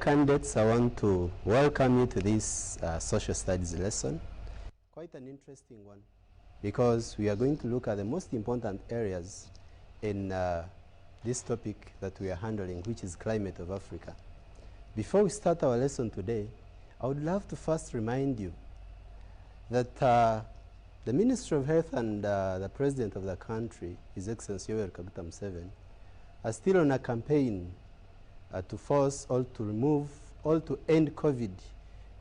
candidates, I want to welcome you to this social studies lesson. Quite an interesting one, because we are going to look at the most important areas in this topic that we are handling, which is climate of Africa. Before we start our lesson today, I would love to first remind you that the Ministry of Health and the President of the country, His Excellency Yoweri Kaguta Museveni, are still on a campaign to force or to remove or to end COVID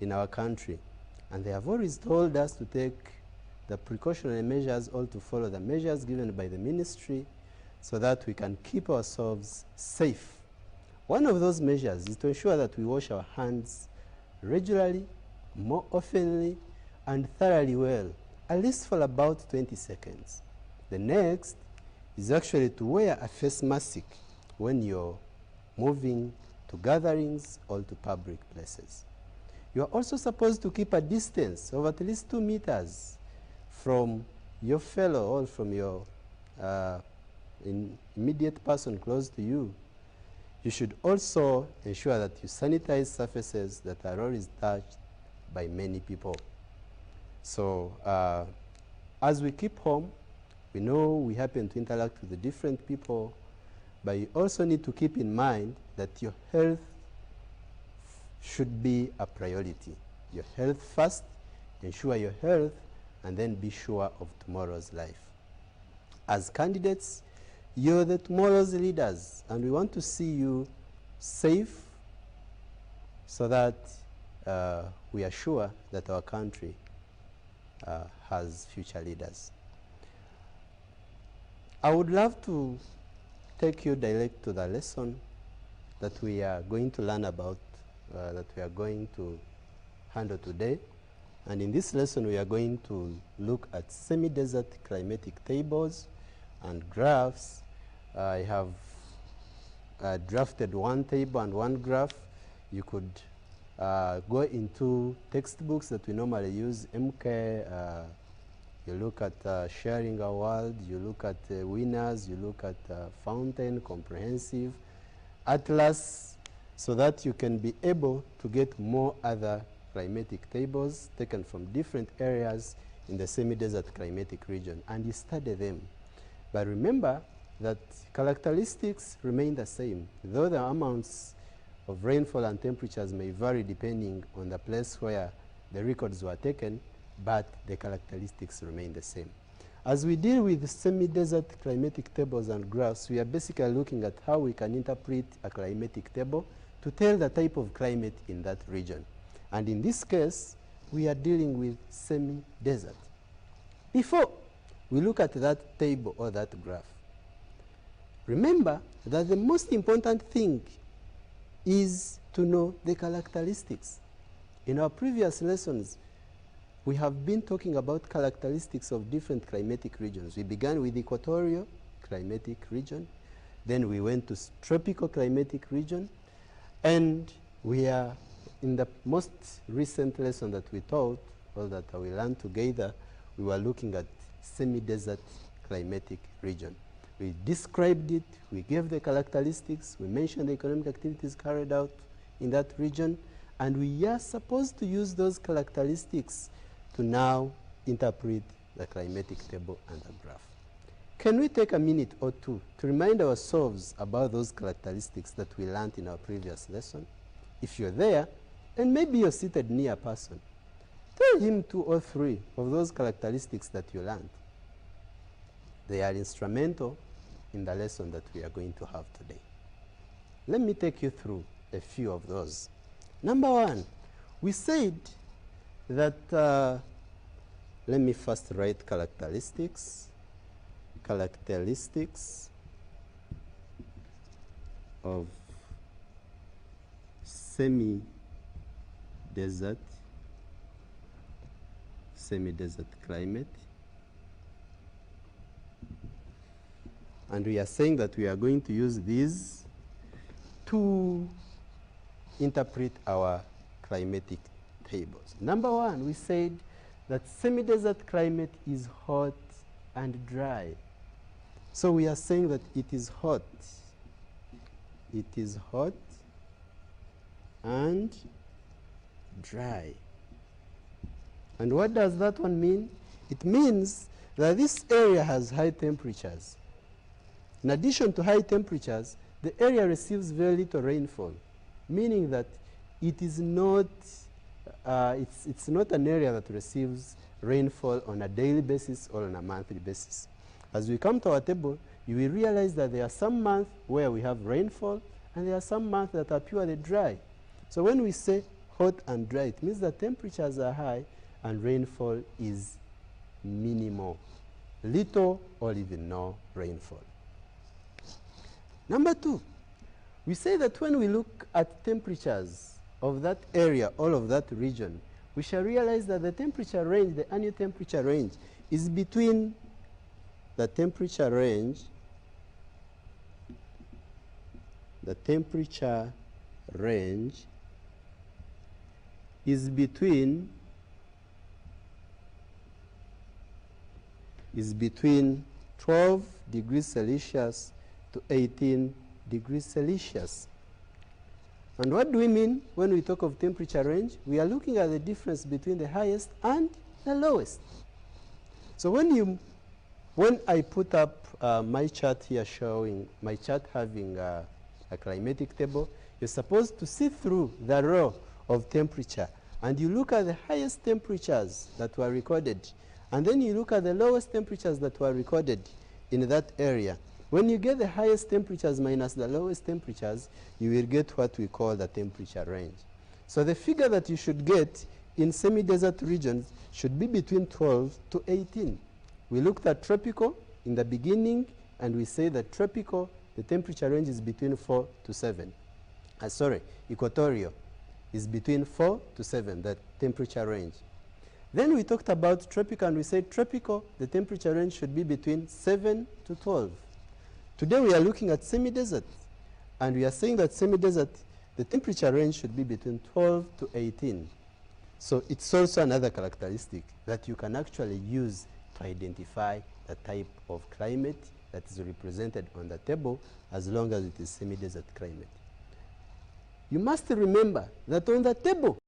in our country. And they have always told us to take the precautionary measures or to follow the measures given by the ministry so that we can keep ourselves safe. One of those measures is to ensure that we wash our hands regularly, more oftenly, and thoroughly well, at least for about 20 seconds. The next is actually to wear a face mask when you're moving to gatherings or to public places. You are also supposed to keep a distance of at least 2 meters from your fellow or from your immediate person close to you. You should also ensure that you sanitize surfaces that are always touched by many people. So as we keep home, we know we happen to interact with the different people, but you also need to keep in mind that your health should be a priority. Your health first, ensure your health, and then be sure of tomorrow's life. As candidates, you're the tomorrow's leaders, and we want to see you safe so that we are sure that our country has future leaders. I would love to take you direct to the lesson that we are going to learn about, that we are going to handle today. And in this lesson, we are going to look at semi-desert climatic tables and graphs. I have drafted one table and one graph. You could go into textbooks that we normally use, MK, you look at Sharing Our World, you look at Winners, you look at Fountain, Comprehensive, Atlas, so that you can be able to get more other climatic tables taken from different areas in the semi-desert climatic region, and you study them. But remember that characteristics remain the same, though the amounts of rainfall and temperatures may vary depending on the place where the records were taken, but the characteristics remain the same. As we deal with semi-desert climatic tables and graphs, we are basically looking at how we can interpret a climatic table to tell the type of climate in that region. And in this case, we are dealing with semi-desert. Before we look at that table or that graph, remember that the most important thing is to know the characteristics. In our previous lessons, we have been talking about characteristics of different climatic regions. We began with equatorial climatic region, then we went to tropical climatic region, and we are in the most recent lesson that we taught, or that we learned together, we were looking at semi-desert climatic region. We described it, we gave the characteristics, we mentioned the economic activities carried out in that region, and we are supposed to use those characteristics to now interpret the climatic table and the graph. Can we take a minute or two to remind ourselves about those characteristics that we learned in our previous lesson? If you're there, and maybe you're seated near a person, tell him 2 or 3 of those characteristics that you learned. They are instrumental in the lesson that we are going to have today. Let me take you through a few of those. Number 1, we said that, let me first write characteristics of semi-desert climate. And we are saying that we are going to use these to interpret our climatic tables. Number 1, we said that semi-desert climate is hot and dry. So we are saying that it is hot. It is hot and dry. And what does that one mean? It means that this area has high temperatures. In addition to high temperatures, the area receives very little rainfall, meaning that it is not, it's not an area that receives rainfall on a daily basis or on a monthly basis. As we come to our table, you will realize that there are some months where we have rainfall, and there are some months that are purely dry. So when we say hot and dry, it means that temperatures are high and rainfall is minimal, little or even no rainfall. Number two, we say that when we look at temperatures of that area, all of that region, we shall realize that the temperature range, the annual temperature range, is between the temperature range, is between 12 degrees Celsius to 18 degrees Celsius. And what do we mean when we talk of temperature range? We are looking at the difference between the highest and the lowest. So when I put up my chart here showing my chart having a climatic table, you're supposed to see through the row of temperature, and you look at the highest temperatures that were recorded, and then you look at the lowest temperatures that were recorded in that area. When you get the highest temperatures minus the lowest temperatures, you will get what we call the temperature range. So the figure that you should get in semi-desert regions should be between 12 to 18. We looked at tropical in the beginning, and we say that tropical, the temperature range is between 4 to 7. Equatorial is between 4 to 7, the temperature range. Then we talked about tropical, and we said tropical, the temperature range should be between 7 to 12. Today we are looking at semi-desert, and we are saying that semi-desert, the temperature range should be between 12 to 18. So it's also another characteristic that you can actually use to identify the type of climate that is represented on the table, as long as it is semi-desert climate. You must remember that on the table,